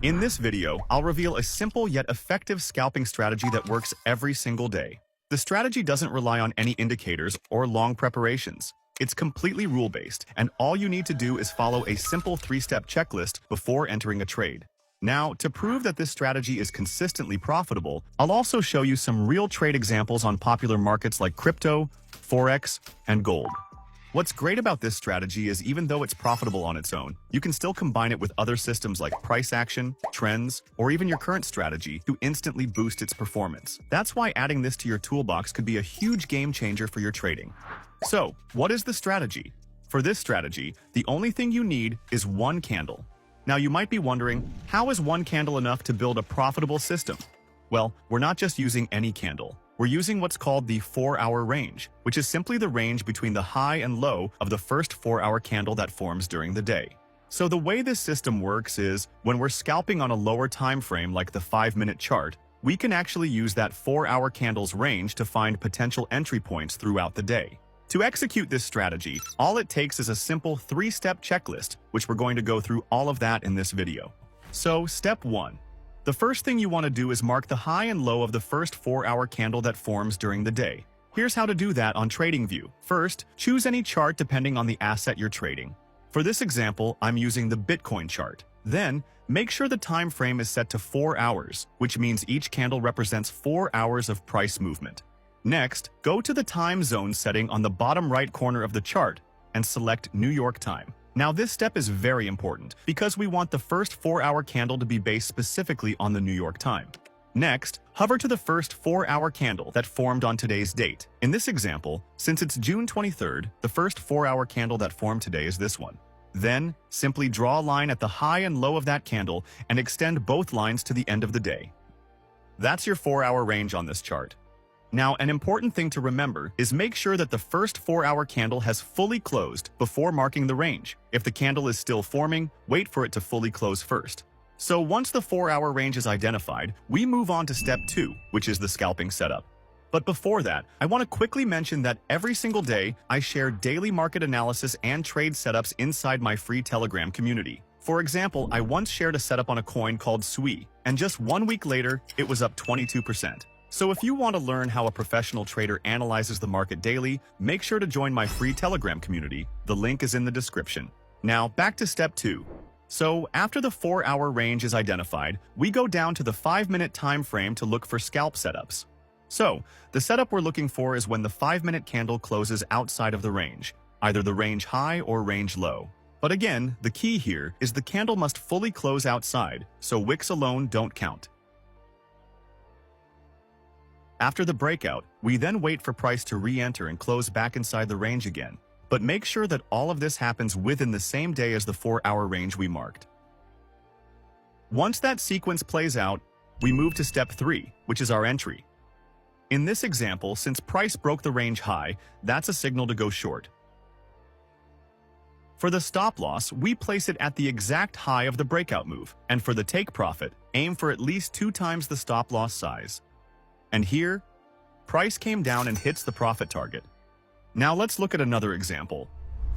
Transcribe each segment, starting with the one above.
In this video, I'll reveal a simple yet effective scalping strategy that works every single day. The strategy doesn't rely on any indicators or long preparations. It's completely rule-based, and all you need to do is follow a simple 3-step checklist before entering a trade. Now, to prove that this strategy is consistently profitable, I'll also show you some real trade examples on popular markets like crypto, forex, and gold. What's great about this strategy is even though it's profitable on its own, you can still combine it with other systems like price action, trends, or even your current strategy to instantly boost its performance. That's why adding this to your toolbox could be a huge game changer for your trading. So, what is the strategy? For this strategy, the only thing you need is one candle. Now you might be wondering, how is one candle enough to build a profitable system? Well, we're not just using any candle. We're using what's called the 4-hour range, which is simply the range between the high and low of the first 4-hour candle that forms during the day. So the way this system works is, when we're scalping on a lower time frame like the 5-minute chart, we can actually use that 4-hour candle's range to find potential entry points throughout the day. To execute this strategy, all it takes is a simple 3-step checklist, which we're going to go through all of that in this video. So, step 1. The first thing you want to do is mark the high and low of the first 4-hour candle that forms during the day. Here's how to do that on TradingView. First, choose any chart depending on the asset you're trading. For this example, I'm using the Bitcoin chart. Then, make sure the time frame is set to 4 hours, which means each candle represents 4 hours of price movement. Next, go to the time zone setting on the bottom right corner of the chart and select New York time. Now this step is very important because we want the first 4-hour candle to be based specifically on the New York time. Next, hover to the first 4-hour candle that formed on today's date. In this example, since it's June 23rd, the first 4-hour candle that formed today is this one. Then, simply draw a line at the high and low of that candle and extend both lines to the end of the day. That's your 4-hour range on this chart. Now, an important thing to remember is make sure that the first 4-hour candle has fully closed before marking the range. If the candle is still forming, wait for it to fully close first. So once the 4-hour range is identified, we move on to step 2, which is the scalping setup. But before that, I want to quickly mention that every single day, I share daily market analysis and trade setups inside my free Telegram community. For example, I once shared a setup on a coin called SUI, and just 1 week later, it was up 22%. So if you want to learn how a professional trader analyzes the market daily, make sure to join my free Telegram community. The link is in the description. Now, back to step 2. So after the 4-hour range is identified, we go down to the 5-minute time frame to look for scalp setups. So, the setup we're looking for is when the 5-minute candle closes outside of the range, either the range high or range low. But again, the key here is the candle must fully close outside, so wicks alone don't count. After the breakout, we then wait for price to re-enter and close back inside the range again. But make sure that all of this happens within the same day as the 4-hour range we marked. Once that sequence plays out, we move to step 3, which is our entry. In this example, since price broke the range high, that's a signal to go short. For the stop loss, we place it at the exact high of the breakout move, and for the take profit, aim for at least 2 times the stop loss size. And here, price came down and hits the profit target. Now let's look at another example.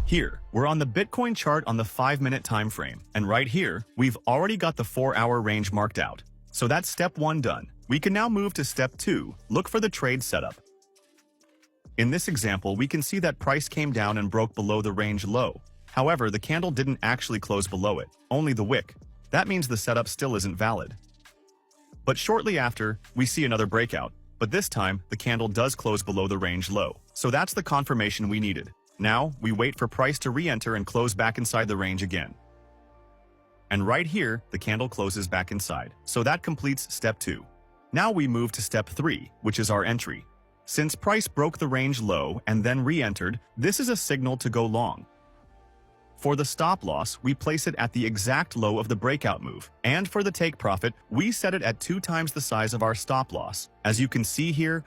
Here, we're on the Bitcoin chart on the 5-minute time frame, and right here, we've already got the 4-hour range marked out. So that's step 1 done. We can now move to step 2, look for the trade setup. In this example, we can see that price came down and broke below the range low. However, the candle didn't actually close below it, only the wick. That means the setup still isn't valid. But shortly after, we see another breakout, but this time, the candle does close below the range low. So that's the confirmation we needed. Now, we wait for price to re-enter and close back inside the range again. And right here, the candle closes back inside. So that completes step 2. Now we move to step 3, which is our entry. Since price broke the range low and then re-entered, this is a signal to go long. For the stop loss, we place it at the exact low of the breakout move, and for the take profit, we set it at 2 times the size of our stop loss. As you can see here,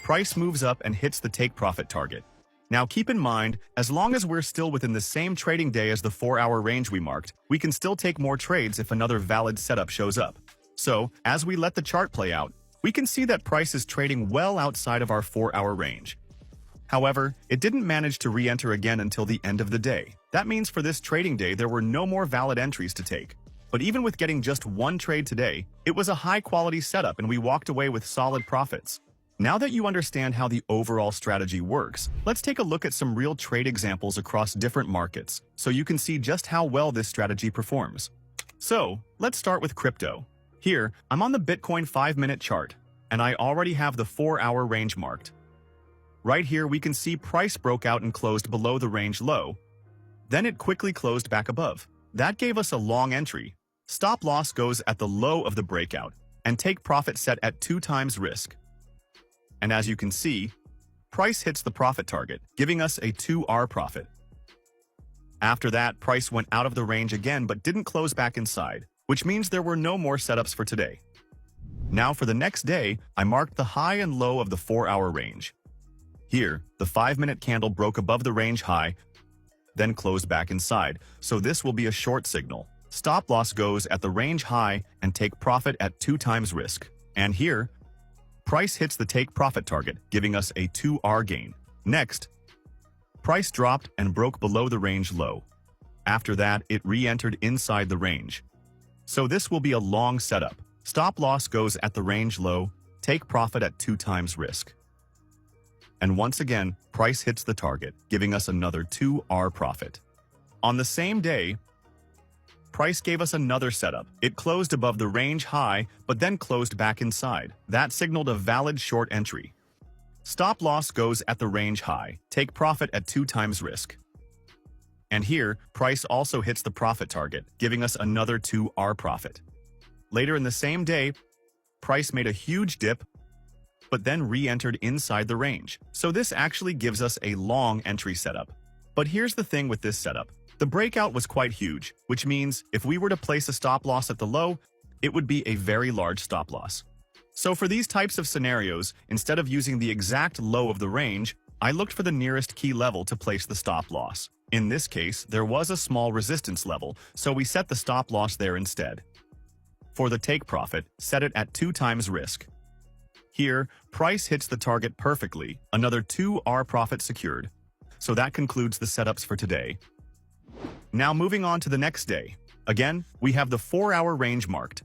price moves up and hits the take profit target. Now keep in mind, as long as we're still within the same trading day as the 4-hour range we marked, we can still take more trades if another valid setup shows up. So, as we let the chart play out, we can see that price is trading well outside of our 4-hour range. However, it didn't manage to re-enter again until the end of the day. That means for this trading day, there were no more valid entries to take. But even with getting just one trade today, it was a high-quality setup and we walked away with solid profits. Now that you understand how the overall strategy works, let's take a look at some real trade examples across different markets so you can see just how well this strategy performs. So, let's start with crypto. Here, I'm on the Bitcoin 5-minute chart, and I already have the 4-hour range marked. Right here, we can see price broke out and closed below the range low. Then it quickly closed back above. That gave us a long entry. Stop loss goes at the low of the breakout, and take profit set at 2 times risk. And as you can see, price hits the profit target, giving us a 2R profit. After that, price went out of the range again but didn't close back inside, which means there were no more setups for today. Now for the next day, I marked the high and low of the 4-hour range. Here, the 5-minute candle broke above the range high, then closed back inside, so this will be a short signal. Stop loss goes at the range high and take profit at 2 times risk. And here, price hits the take profit target, giving us a 2R gain. Next, price dropped and broke below the range low. After that, it re-entered inside the range. So this will be a long setup. Stop loss goes at the range low, take profit at 2 times risk. And once again, price hits the target, giving us another 2R profit. On the same day, price gave us another setup. It closed above the range high, but then closed back inside. That signaled a valid short entry. Stop loss goes at the range high, take profit at 2 times risk. And here, price also hits the profit target, giving us another 2R profit. Later in the same day, price made a huge dip, but then re-entered inside the range. So this actually gives us a long entry setup. But here's the thing with this setup. The breakout was quite huge, which means if we were to place a stop loss at the low, it would be a very large stop loss. So for these types of scenarios, instead of using the exact low of the range, I looked for the nearest key level to place the stop loss. In this case, there was a small resistance level, so we set the stop loss there instead. For the take profit, set it at 2 times risk. Here, price hits the target perfectly, another 2R profit secured. So that concludes the setups for today. Now moving on to the next day. Again, we have the 4-hour range marked.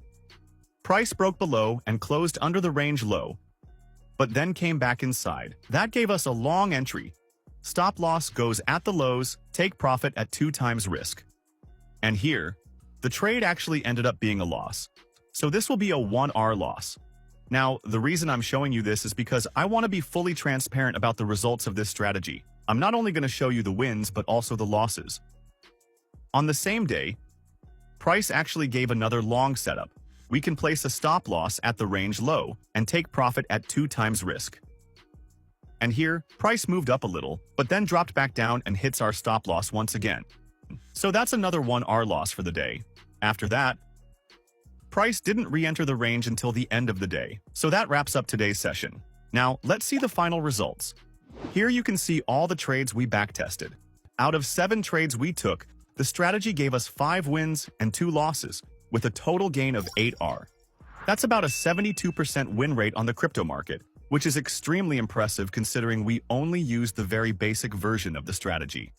Price broke below and closed under the range low, but then came back inside. That gave us a long entry. Stop loss goes at the lows, take profit at 2 times risk. And here, the trade actually ended up being a loss. So this will be a 1R loss. Now, the reason I'm showing you this is because I want to be fully transparent about the results of this strategy. I'm not only going to show you the wins, but also the losses. On the same day, price actually gave another long setup. We can place a stop loss at the range low and take profit at 2 times risk. And here, price moved up a little, but then dropped back down and hits our stop loss once again. So that's another 1R loss for the day. After that, price didn't re-enter the range until the end of the day. So that wraps up today's session. Now, let's see the final results. Here you can see all the trades we backtested. Out of 7 trades we took, the strategy gave us 5 wins and 2 losses, with a total gain of 8R. That's about a 72% win rate on the crypto market, which is extremely impressive considering we only used the very basic version of the strategy.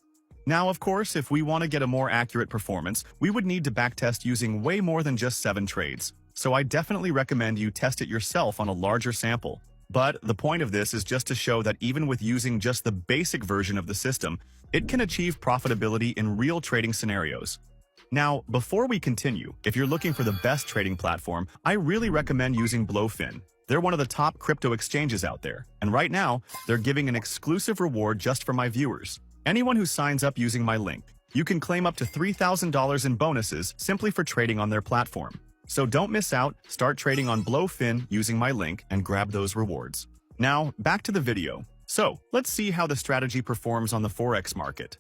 Now, of course, if we want to get a more accurate performance, we would need to backtest using way more than just 7 trades. So I definitely recommend you test it yourself on a larger sample. But the point of this is just to show that even with using just the basic version of the system, it can achieve profitability in real trading scenarios. Now, before we continue, if you're looking for the best trading platform, I really recommend using Blowfin. They're one of the top crypto exchanges out there, and right now, they're giving an exclusive reward just for my viewers. Anyone who signs up using my link, you can claim up to $3,000 in bonuses simply for trading on their platform. So don't miss out, start trading on Blowfin using my link and grab those rewards. Now, back to the video. So, let's see how the strategy performs on the Forex market.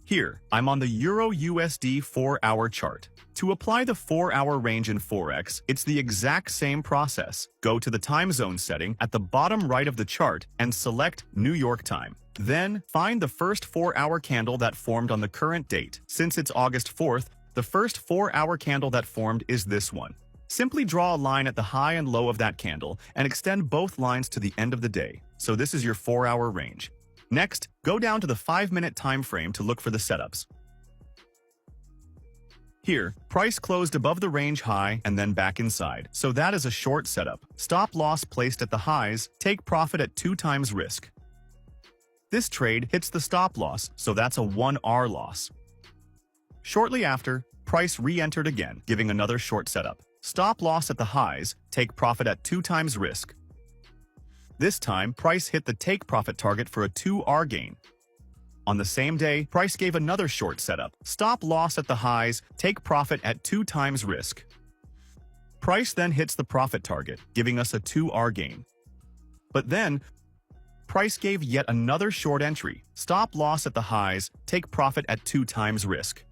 Here, I'm on the Euro-USD 4-hour chart. To apply the 4-hour range in Forex, it's the exact same process. Go to the time zone setting at the bottom right of the chart and select New York time. Then, find the first 4-hour candle that formed on the current date. Since it's August 4th, the first 4-hour candle that formed is this one. Simply draw a line at the high and low of that candle and extend both lines to the end of the day. So this is your 4-hour range. Next, go down to the 5-minute time frame to look for the setups. Here, price closed above the range high and then back inside, so that is a short setup. Stop loss placed at the highs, take profit at 2 times risk. This trade hits the stop loss, so that's a 1R loss. Shortly after, price re-entered again, giving another short setup. Stop loss at the highs, take profit at 2 times risk. This time, price hit the take profit target for a 2R gain. On the same day, price gave another short setup. Stop loss at the highs, take profit at 2 times risk. Price then hits the profit target, giving us a 2R gain. But then, price gave yet another short entry. Stop loss at the highs, take profit at 2 times risk.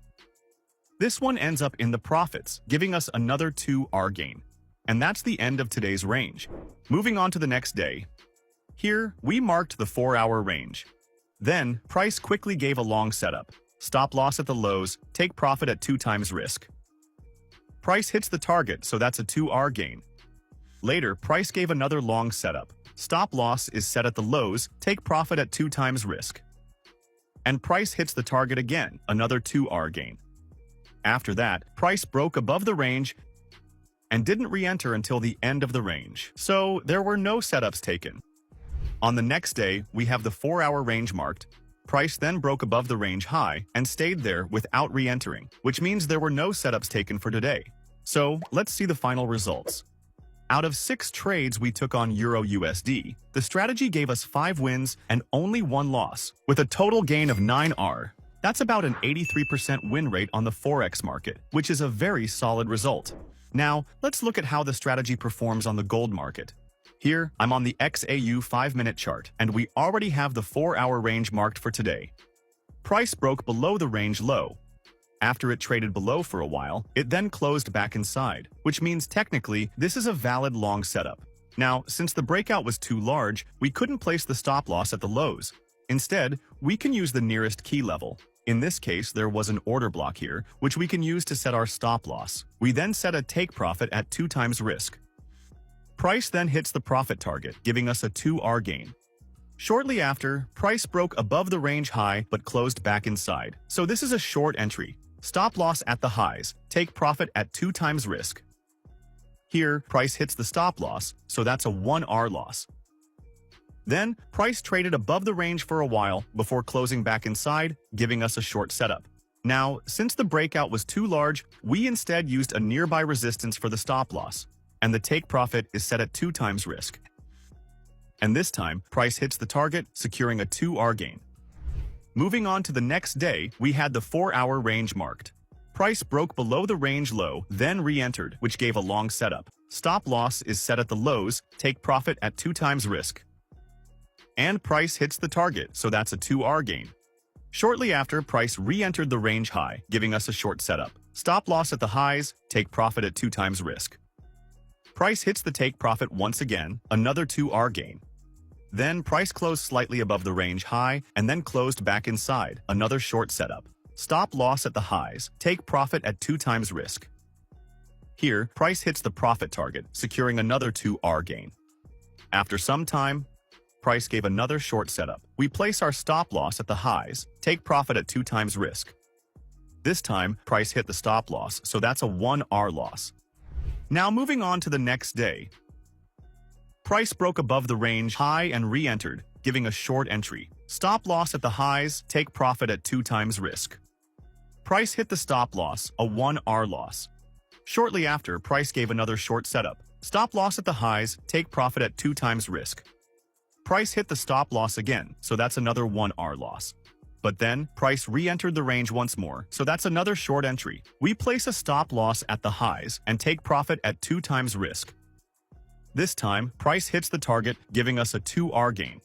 This one ends up in the profits, giving us another 2R gain. And that's the end of today's range. Moving on to the next day. Here, we marked the 4-hour range. Then, price quickly gave a long setup. Stop loss at the lows, take profit at 2 times risk. Price hits the target, so that's a 2R gain. Later, price gave another long setup. Stop loss is set at the lows, take profit at 2 times risk. And price hits the target again, another 2R gain. After that, price broke above the range and didn't re-enter until the end of the range, so there were no setups taken. On the next day, we have the 4-hour range marked. Price then broke above the range high and stayed there without re-entering, which means there were no setups taken for today. So, let's see the final results. Out of 6 trades we took on Euro-USD, the strategy gave us 5 wins and only 1 loss, with a total gain of 9R. That's about an 83% win rate on the Forex market, which is a very solid result. Now, let's look at how the strategy performs on the gold market. Here, I'm on the XAU 5-minute chart, and we already have the 4-hour range marked for today. Price broke below the range low. After it traded below for a while, it then closed back inside, which means technically this is a valid long setup. Now, since the breakout was too large, we couldn't place the stop loss at the lows. Instead, we can use the nearest key level. In this case, there was an order block here, which we can use to set our stop loss. We then set a take profit at 2 times risk. Price then hits the profit target, giving us a 2R gain. Shortly after, price broke above the range high but closed back inside, so this is a short entry. Stop loss at the highs, take profit at 2 times risk. Here, price hits the stop loss, so that's a 1R loss. Then, price traded above the range for a while before closing back inside, giving us a short setup. Now, since the breakout was too large, we instead used a nearby resistance for the stop loss, and the take profit is set at 2 times risk. And this time, price hits the target, securing a 2R gain. Moving on to the next day, we had the 4-hour range marked. Price broke below the range low, then re-entered, which gave a long setup. Stop loss is set at the lows, take profit at 2 times risk. And price hits the target, so that's a 2R gain. Shortly after, price re-entered the range high, giving us a short setup. Stop loss at the highs, take profit at 2 times risk. Price hits the take profit once again, another 2R gain. Then price closed slightly above the range high and then closed back inside, another short setup. Stop loss at the highs, take profit at 2 times risk. Here, price hits the profit target, securing another 2R gain. After some time, price gave another short setup. We place our stop loss at the highs, take profit at 2 times risk. This time, price hit the stop loss, so that's a 1R loss. Now moving on to the next day. Price broke above the range high and re-entered, giving a short entry. Stop loss at the highs, take profit at 2 times risk. Price hit the stop loss, a 1R loss. Shortly after, price gave another short setup. Stop loss at the highs, take profit at 2 times risk. Price hit the stop loss again, so that's another 1R loss. But then, price re-entered the range once more, so that's another short entry. We place a stop loss at the highs and take profit at 2 times risk. This time, price hits the target, giving us a 2R gain.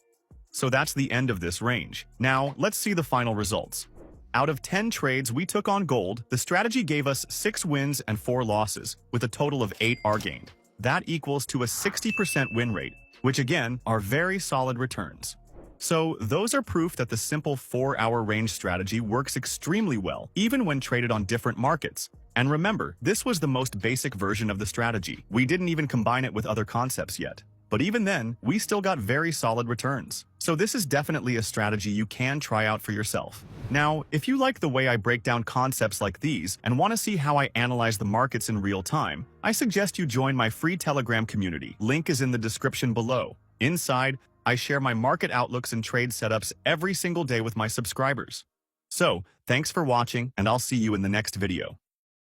So that's the end of this range. Now, let's see the final results. Out of 10 trades we took on gold, the strategy gave us 6 wins and 4 losses, with a total of 8R gained. That equals to a 60% win rate, which again are very solid returns. So those are proof that the simple 4-hour range strategy works extremely well, even when traded on different markets. And remember, this was the most basic version of the strategy. We didn't even combine it with other concepts yet. But even then, we still got very solid returns. So this is definitely a strategy you can try out for yourself. Now, if you like the way I break down concepts like these and want to see how I analyze the markets in real time, I suggest you join my free Telegram community. Link is in the description below. Inside, I share my market outlooks and trade setups every single day with my subscribers. So, thanks for watching, and I'll see you in the next video.